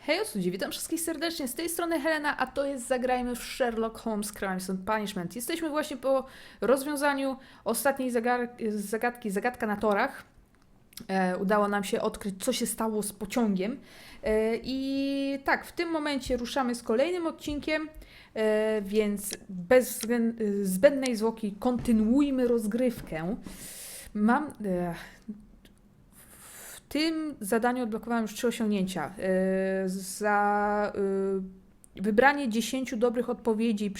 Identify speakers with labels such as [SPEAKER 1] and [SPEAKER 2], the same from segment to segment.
[SPEAKER 1] Hej ludzie, witam wszystkich serdecznie, z tej strony Helena, a to jest Zagrajmy w Sherlock Holmes Crimes and Punishment. Jesteśmy właśnie po rozwiązaniu ostatniej zagadki, zagadka na torach. Udało nam się odkryć, co się stało z pociągiem. I tak, w tym momencie ruszamy z kolejnym odcinkiem, więc bez zbędnej zwłoki kontynuujmy rozgrywkę. W tym zadaniu odblokowałem już 3 osiągnięcia. Za wybranie 10 dobrych odpowiedzi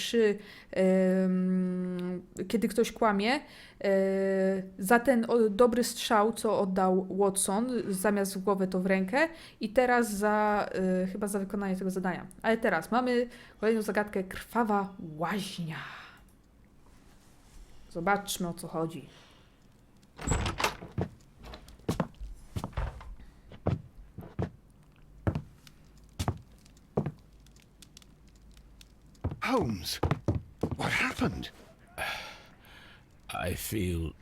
[SPEAKER 1] kiedy ktoś kłamie, za ten dobry strzał, co oddał Watson, zamiast w głowę to w rękę, i teraz chyba za wykonanie tego zadania. Ale teraz mamy kolejną zagadkę: Krwawa łaźnia. Zobaczmy, o co chodzi.
[SPEAKER 2] Holmes, what happened?
[SPEAKER 3] I feel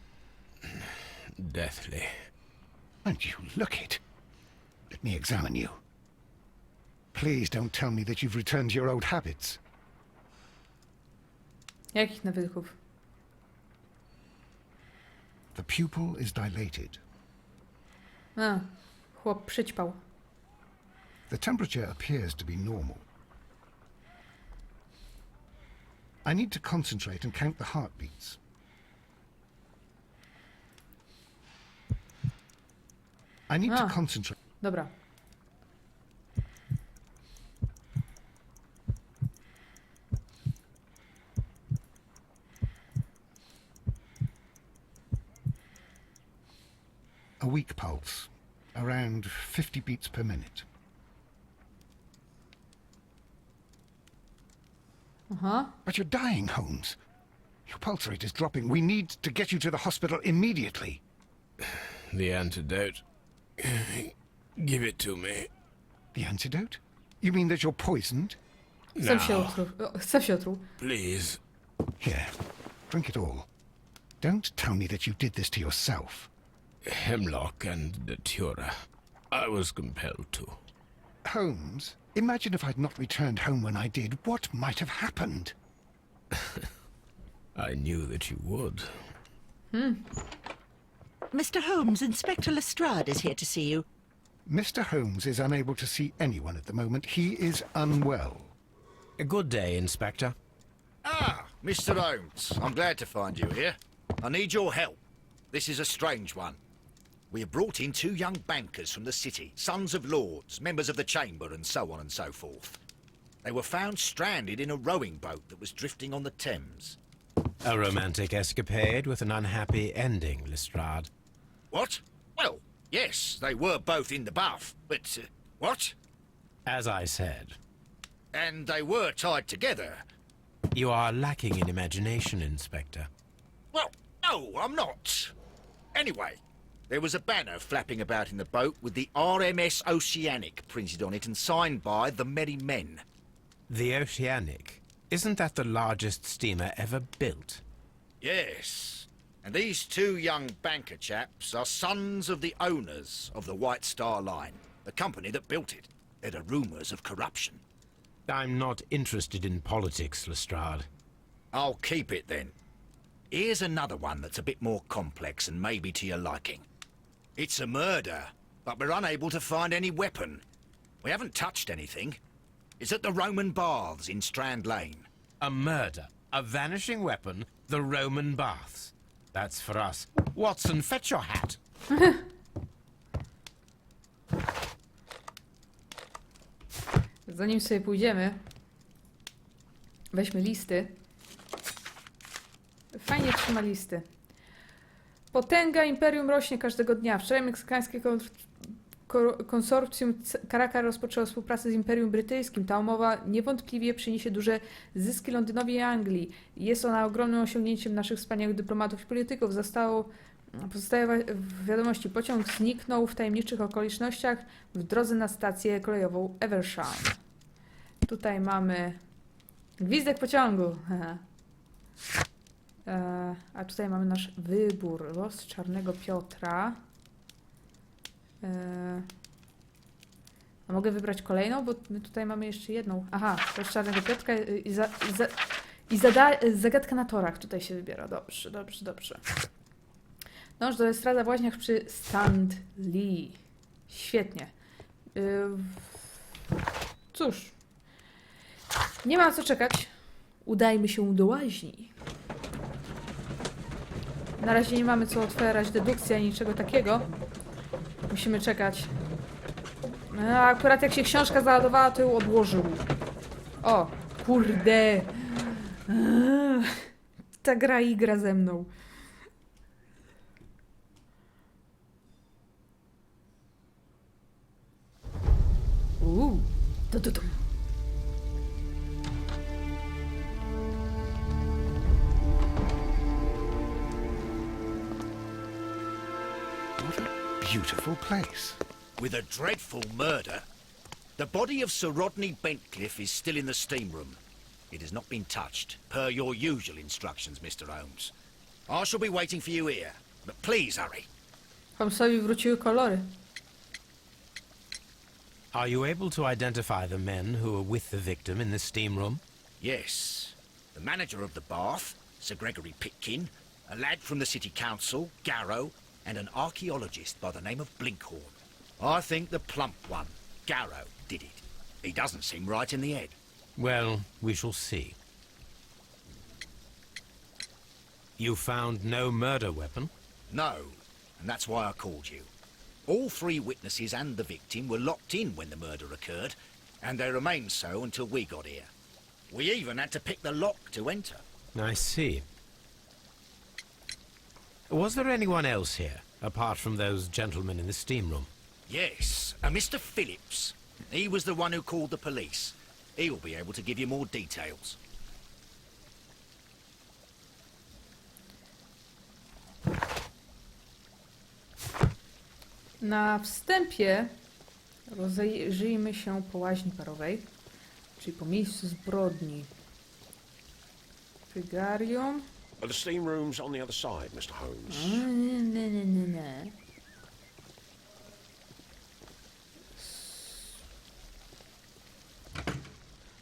[SPEAKER 3] deathly.
[SPEAKER 2] And you look it. Let me examine you. Please don't tell me that you've returned to your old habits.
[SPEAKER 1] Jakich nawyków?
[SPEAKER 2] The pupil is dilated.
[SPEAKER 1] Chłop przyćpał.
[SPEAKER 2] The temperature appears to be normal. I need to concentrate and count the heartbeats. I need to concentrate.
[SPEAKER 1] Dobra.
[SPEAKER 2] A weak pulse, around 50 beats per minute. But you're dying, Holmes. Your pulse rate is dropping. We need to get you to the hospital immediately.
[SPEAKER 3] The antidote. Give it to me.
[SPEAKER 2] The antidote? You mean that you're poisoned?
[SPEAKER 1] Sam się
[SPEAKER 3] Now,
[SPEAKER 1] otruł.
[SPEAKER 3] please.
[SPEAKER 2] Here, drink it all. Don't tell me that you did this to yourself.
[SPEAKER 3] Hemlock and Arthura. I was compelled to.
[SPEAKER 2] Holmes, imagine if I'd not returned home when I did. What might have happened?
[SPEAKER 3] I knew that you would.
[SPEAKER 4] Mr. Holmes, Inspector Lestrade is here to see you.
[SPEAKER 2] Mr. Holmes is unable to see anyone at the moment. He is unwell.
[SPEAKER 5] A good day, Inspector.
[SPEAKER 6] Ah, Mr. Holmes, I'm glad to find you here. I need your help. This is a strange one. We have brought in 2 young bankers from the city, sons of lords, members of the chamber, and so on and so forth. They were found stranded in a rowing boat that was drifting on the Thames.
[SPEAKER 5] A romantic escapade with an unhappy ending, Lestrade.
[SPEAKER 6] What? Well, yes, they were both in the bath, but, what?
[SPEAKER 5] As I said,
[SPEAKER 6] And they were tied together.
[SPEAKER 5] you are lacking in imagination, Inspector.
[SPEAKER 6] Well, no, I'm not. Anyway, there was a banner flapping about in the boat with the RMS Oceanic printed on it and signed by the Merry Men.
[SPEAKER 5] The Oceanic. Isn't that the largest steamer ever built?
[SPEAKER 6] Yes, and these 2 young banker chaps are sons of the owners of the White Star Line, the company that built it. There are rumours of corruption.
[SPEAKER 5] I'm not interested in politics, Lestrade.
[SPEAKER 6] I'll keep it then. Here's another one that's a bit more complex and maybe to your liking. It's a murder, but we're unable to find any weapon. We haven't touched anything. It's at the Roman Baths in Strand Lane.
[SPEAKER 5] A murder, a vanishing weapon, the Roman baths. That's for us. Watson, fetch your hat.
[SPEAKER 1] Zanim sobie pójdziemy, weźmy listy. Fajnie trzyma listy. Potęga imperium rośnie każdego dnia. Wczoraj meksykańskie konsorcjum Caracas rozpoczęło współpracę z Imperium Brytyjskim. Ta umowa niewątpliwie przyniesie duże zyski Londynowi i Anglii. Jest ona ogromnym osiągnięciem naszych wspaniałych dyplomatów i polityków. Pozostaje w wiadomości: pociąg zniknął w tajemniczych okolicznościach w drodze na stację kolejową Eversham. Tutaj mamy gwizdek pociągu. A tutaj mamy nasz wybór. Los Czarnego Piotra. A mogę wybrać kolejną, bo my tutaj mamy jeszcze jedną. Aha, to jest Czarnego Piotra zagadka na torach tutaj się wybiera. Dobrze, dobrze, dobrze. Dąż do estrada w łaźniach przy Lee. Świetnie. Cóż. Nie ma co czekać. Udajmy się do łaźni. Na razie nie mamy co otwierać dedukcji ani niczego takiego. Musimy czekać. A akurat jak się książka załadowała, to ją odłożył. O, kurde. Ta gra igra ze mną. To.
[SPEAKER 2] What a beautiful place.
[SPEAKER 6] With a dreadful murder. The body of Sir Rodney Bentcliffe is still in the steam room. It has not been touched, per your usual instructions, Mr. Holmes. I shall be waiting for you here, but please hurry.
[SPEAKER 1] Holmesowi wróciły kolory.
[SPEAKER 5] Are you able to identify the men who were with the victim in the steam room?
[SPEAKER 6] Yes. The manager of the bath, Sir Gregory Pitkin, a lad from the city council, Garrow, and an archaeologist by the name of Blinkhorn. I think the plump one, Garrow, did it. He doesn't seem right in the head.
[SPEAKER 5] Well, we shall see. You found no murder weapon?
[SPEAKER 6] No, and that's why I called you. All three witnesses and the victim were locked in when the murder occurred, and they remained so until we got here. We even had to pick the lock to enter.
[SPEAKER 5] I see. Was there anyone else here, apart from those gentlemen in the steam room?
[SPEAKER 6] Yes, a Mr. Phillips. He was the one who called the police. He'll be able to give you more details.
[SPEAKER 1] Na wstępie rozejrzyjmy się po łaźni parowej, czyli po miejscu zbrodni. Frigarium.
[SPEAKER 7] The steam room's on the other side, Mr. Holmes.
[SPEAKER 1] Nie.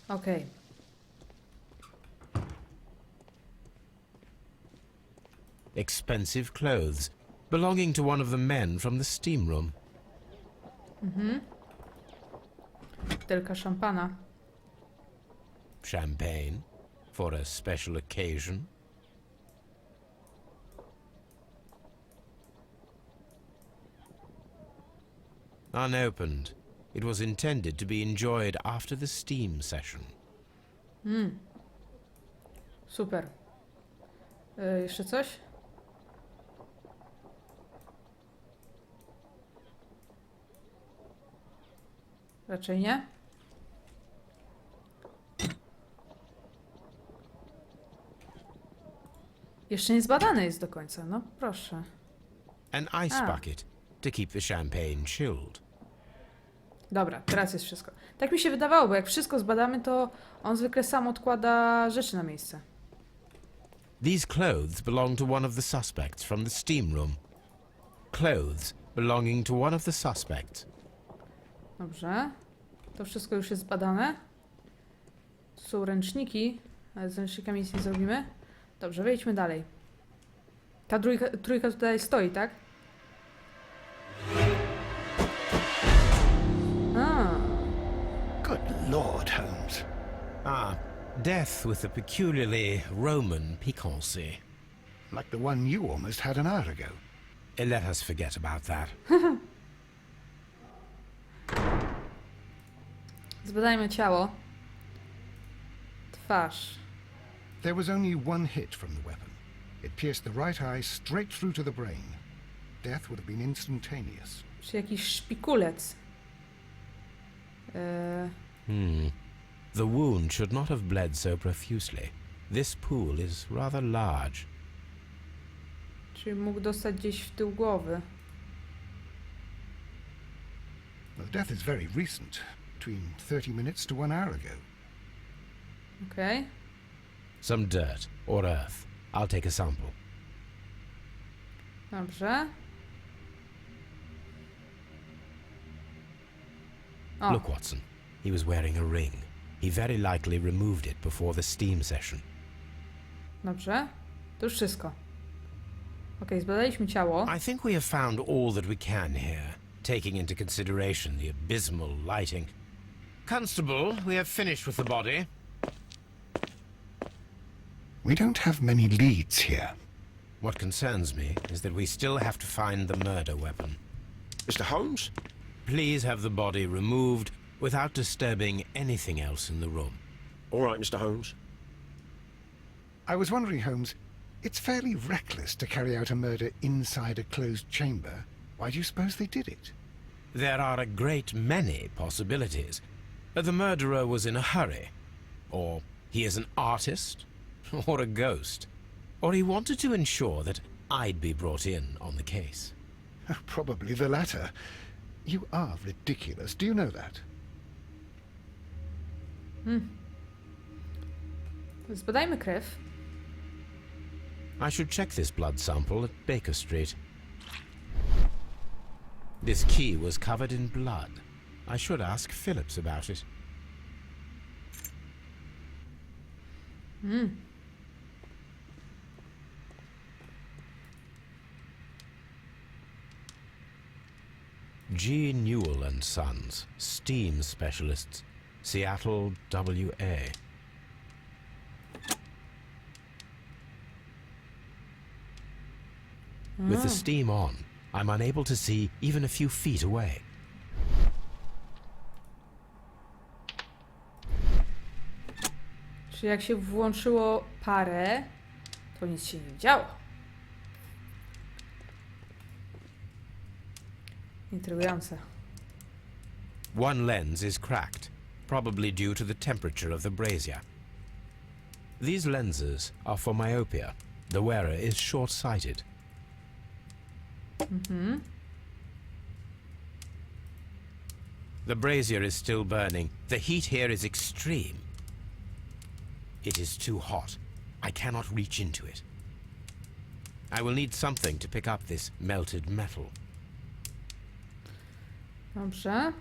[SPEAKER 1] Okej.
[SPEAKER 5] Expensive clothes, belonging to one of the men from the steam room.
[SPEAKER 1] Butelka szampana.
[SPEAKER 5] Champagne, for a special occasion. Unopened. It was intended to be enjoyed after the steam session.
[SPEAKER 1] Super. Jeszcze coś? Raczej nie. Jeszcze nie zbadane jest do końca, no proszę.
[SPEAKER 5] An ice bucket to keep the champagne chilled.
[SPEAKER 1] Dobra, teraz jest wszystko. Tak mi się wydawało, bo jak wszystko zbadamy, to on zwykle sam odkłada rzeczy na miejsce.
[SPEAKER 5] These clothes belong to one of the suspects from the steam room. Clothes belonging to one of the suspects.
[SPEAKER 1] Dobrze. To wszystko już jest zbadane. Tu są ręczniki, ale z ręcznikami nic nie zrobimy. Dobrze, wejdźmy dalej. Ta trójka tutaj stoi, tak?
[SPEAKER 2] Good Lord, Holmes.
[SPEAKER 5] Ah, death with a peculiarly Roman piquancy.
[SPEAKER 2] Like the one you almost had an hour ago.
[SPEAKER 5] Let us forget about that.
[SPEAKER 1] Zbadajmy ciało. Twarz.
[SPEAKER 2] There was only one hit from the weapon. It pierced the right eye straight through to the brain. Death would have been instantaneous.
[SPEAKER 1] Czy jakiś szpikulec.
[SPEAKER 5] The wound should not have bled so profusely. This pool is rather large.
[SPEAKER 1] Czyli mógł dostać gdzieś w tył głowy.
[SPEAKER 2] The death is very recent. Between 30 minutes to 1 hour ago.
[SPEAKER 1] Okej.
[SPEAKER 5] Some dirt or earth. I'll take a sample.
[SPEAKER 1] Dobrze. O.
[SPEAKER 5] Look, Watson. He was wearing a ring. He very likely removed it before the steam session.
[SPEAKER 1] Dobrze. To już wszystko. Okej, zbadaliśmy ciało.
[SPEAKER 5] I think we have found all that we can here, taking into consideration the abysmal lighting. Constable, we have finished with the body.
[SPEAKER 2] We don't have many leads here.
[SPEAKER 5] What concerns me is that we still have to find the murder weapon.
[SPEAKER 7] Mr. Holmes?
[SPEAKER 5] Please have the body removed without disturbing anything else in the room.
[SPEAKER 7] All right, Mr. Holmes.
[SPEAKER 2] I was wondering, Holmes, it's fairly reckless to carry out a murder inside a closed chamber. Why do you suppose they did it?
[SPEAKER 5] There are a great many possibilities. The murderer was in a hurry, or he is an artist, or a ghost, or he wanted to ensure that I'd be brought in on the case.
[SPEAKER 2] Probably the latter. You are ridiculous. Do you know that?
[SPEAKER 1] Zbadajmy krew.
[SPEAKER 5] I should check this blood sample at Baker Street. This key was covered in blood. I should ask Phillips about it. G. Newell and Sons, steam specialists, Seattle, WA. With the steam on, I'm unable to see even a few feet away.
[SPEAKER 1] Czyli jak się włączyło parę, to nic się nie działo. Intrygujące.
[SPEAKER 5] One lens is cracked, probably due to the temperature of the brazier. These lenses are for myopia. The wearer is short-sighted. The brazier is still burning. The heat here is extreme. It is too hot. I cannot reach into it. I will need something to pick up this melted metal.
[SPEAKER 1] Dobrze.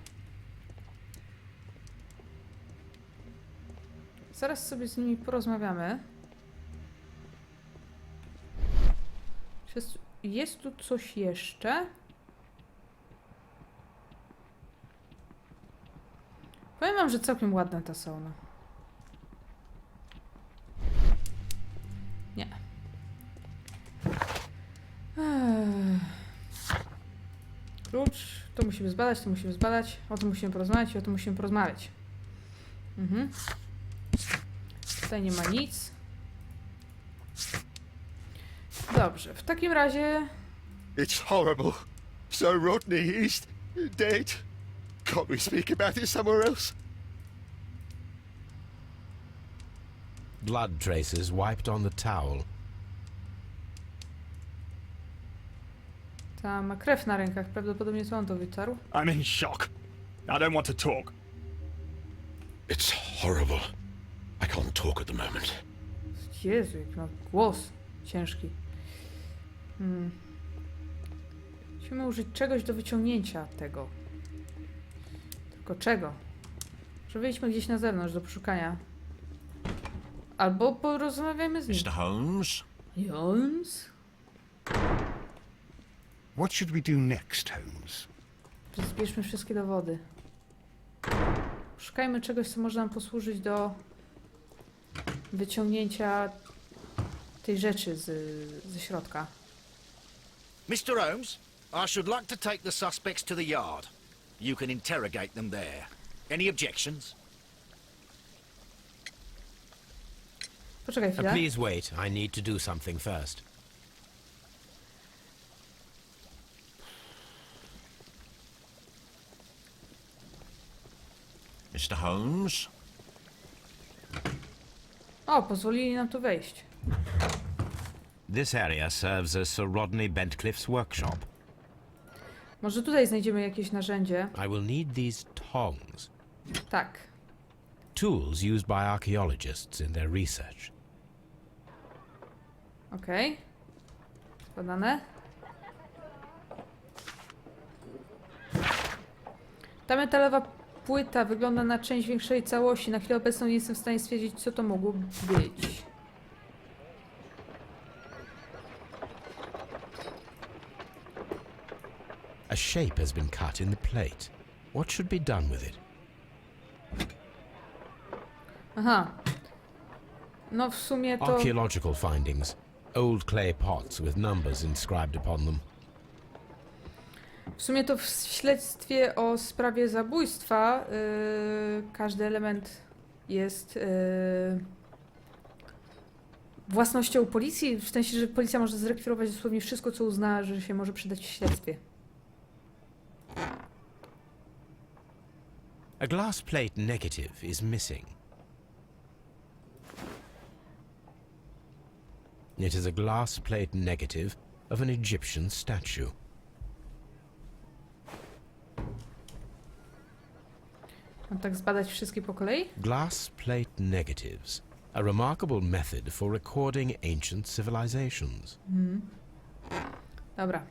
[SPEAKER 1] Zaraz sobie z nimi porozmawiamy. Czy jest tu coś jeszcze? Powiem wam, że całkiem ładne te są. No. Nie. Klucz. To musimy zbadać, to musimy zbadać. O tym musimy porozmawiać i o tym musimy porozmawiać. Tutaj nie ma nic. Dobrze, w takim razie...
[SPEAKER 8] It's horrible. So Rodney is dead. Can't we speak about it somewhere else?
[SPEAKER 5] Blood traces wiped on the towel.
[SPEAKER 1] Ta ma krew na rękach, prawdopodobnie to on to wytarł.
[SPEAKER 9] I'm in shock. I don't want to talk.
[SPEAKER 7] It's horrible. I can't talk at the moment.
[SPEAKER 1] Jezu, jaki ma głos ciężki. Musimy użyć czegoś do wyciągnięcia tego. Tylko czego? Że wyjdźmy gdzieś na zewnątrz do poszukania. Albo porozmawiajmy z nim.
[SPEAKER 6] Mr. Holmes?
[SPEAKER 1] Holmes?
[SPEAKER 2] What should we do next, Holmes?
[SPEAKER 1] Zbierzmy wszystkie dowody. Szukajmy czegoś, co może nam posłużyć do wyciągnięcia tej rzeczy ze środka.
[SPEAKER 6] Mr. Holmes, I should like to take the suspects to the yard. You can interrogate them there. Any objections?
[SPEAKER 1] Poczekaj chwilę.
[SPEAKER 5] Please wait. I need to do something first.
[SPEAKER 6] Mr. Holmes?
[SPEAKER 1] O, pozwolili nam tu wejść.
[SPEAKER 5] This area serves as Sir Rodney Bentcliffe's workshop.
[SPEAKER 1] Może tutaj znajdziemy jakieś narzędzie.
[SPEAKER 5] I will need these tongs.
[SPEAKER 1] Tak.
[SPEAKER 5] Tools used by archaeologists in their research.
[SPEAKER 1] Okej. Składane. Ta metalowa płyta wygląda na część większej całości. Na chwilę obecną nie jestem w stanie stwierdzić, co to mogło być.
[SPEAKER 5] A shape has been cut in the plate. What should be done with it?
[SPEAKER 1] Aha. No w sumie to...
[SPEAKER 5] Archaeological findings. Old clay pots with numbers inscribed upon them.
[SPEAKER 1] W sumie to w śledztwie o sprawie zabójstwa każdy element jest własnością policji, w sensie, że policja może zrekwirować dosłownie wszystko, co uzna, że się może przydać w śledztwie.
[SPEAKER 5] A glass plate negative is missing. It is a glass plate negative of an Egyptian statue.
[SPEAKER 1] Mam tak zbadać wszystkie po kolei?
[SPEAKER 5] Glass plate negatives. A remarkable method for recording ancient civilizations.
[SPEAKER 1] Dobra.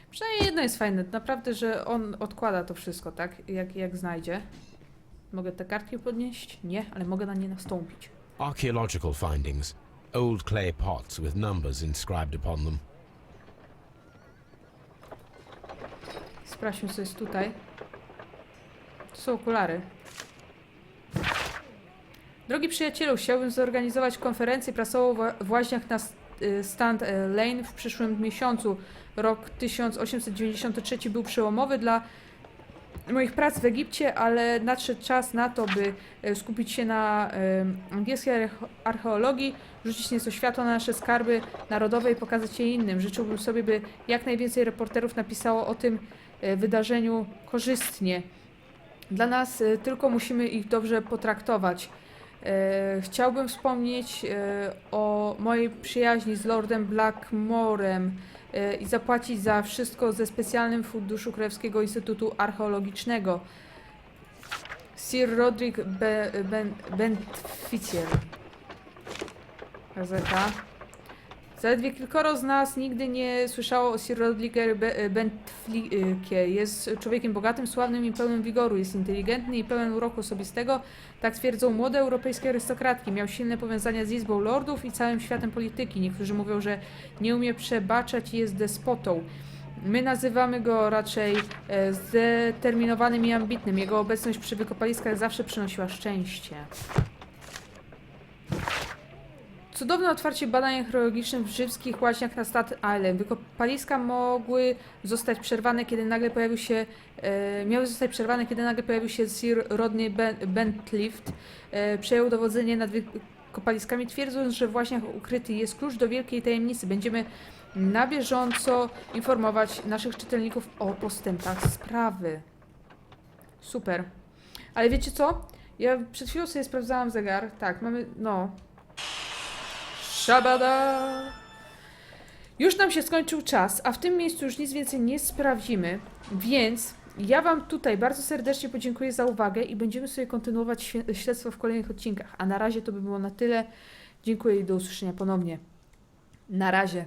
[SPEAKER 1] Przynajmniej jedno jest fajne, naprawdę, że on odkłada to wszystko, tak? Jak znajdzie. Mogę te kartki podnieść? Nie, ale mogę na nie nastąpić.
[SPEAKER 5] Archaeological findings. Old clay pots with numbers inscribed upon them.
[SPEAKER 1] Sprawdźmy, co jest tutaj. To są okulary. Drogi przyjacielu, chciałbym zorganizować konferencję prasową w łaźniach na Stand Lane w przyszłym miesiącu. Rok 1893 był przełomowy dla moich prac w Egipcie, ale nadszedł czas na to, by skupić się na angielskiej archeologii, rzucić nieco światła na nasze skarby narodowe i pokazać je innym. Życzyłbym sobie, by jak najwięcej reporterów napisało o tym wydarzeniu korzystnie. Dla nas tylko musimy ich dobrze potraktować. Chciałbym wspomnieć o mojej przyjaźni z Lordem Blackmorem i zapłacić za wszystko ze specjalnym funduszu Królewskiego Instytutu Archeologicznego. Sir Roderick Bentficier. Gazeta. Zaledwie kilkoro z nas nigdy nie słyszało o Sir Rodriguez Bentficier. Jest człowiekiem bogatym, sławnym i pełnym wigoru. Jest inteligentny i pełen uroku osobistego. Tak twierdzą młode europejskie arystokratki. Miał silne powiązania z Izbą Lordów i całym światem polityki. Niektórzy mówią, że nie umie przebaczać i jest despotą. My nazywamy go raczej zdeterminowanym i ambitnym. Jego obecność przy wykopaliskach zawsze przynosiła szczęście. Cudowne otwarcie badań archeologicznych w rzymskich łaźniach na Staten Island. Wykopaliska mogły zostać przerwane, kiedy nagle pojawił się, miały zostać przerwane, kiedy nagle pojawił się Sir Rodney Bentlift. Przejął dowodzenie nad wykopaliskami, twierdząc, że w łaźniach ukryty jest klucz do wielkiej tajemnicy. Będziemy na bieżąco informować naszych czytelników o postępach sprawy. Super. Ale wiecie co? Ja przed chwilą sobie sprawdzałam zegar. Tak, mamy, no... Szabada! Już nam się skończył czas, a w tym miejscu już nic więcej nie sprawdzimy, więc ja wam tutaj bardzo serdecznie podziękuję za uwagę i będziemy sobie kontynuować śledztwo w kolejnych odcinkach. A na razie to by było na tyle. Dziękuję i do usłyszenia ponownie. Na razie.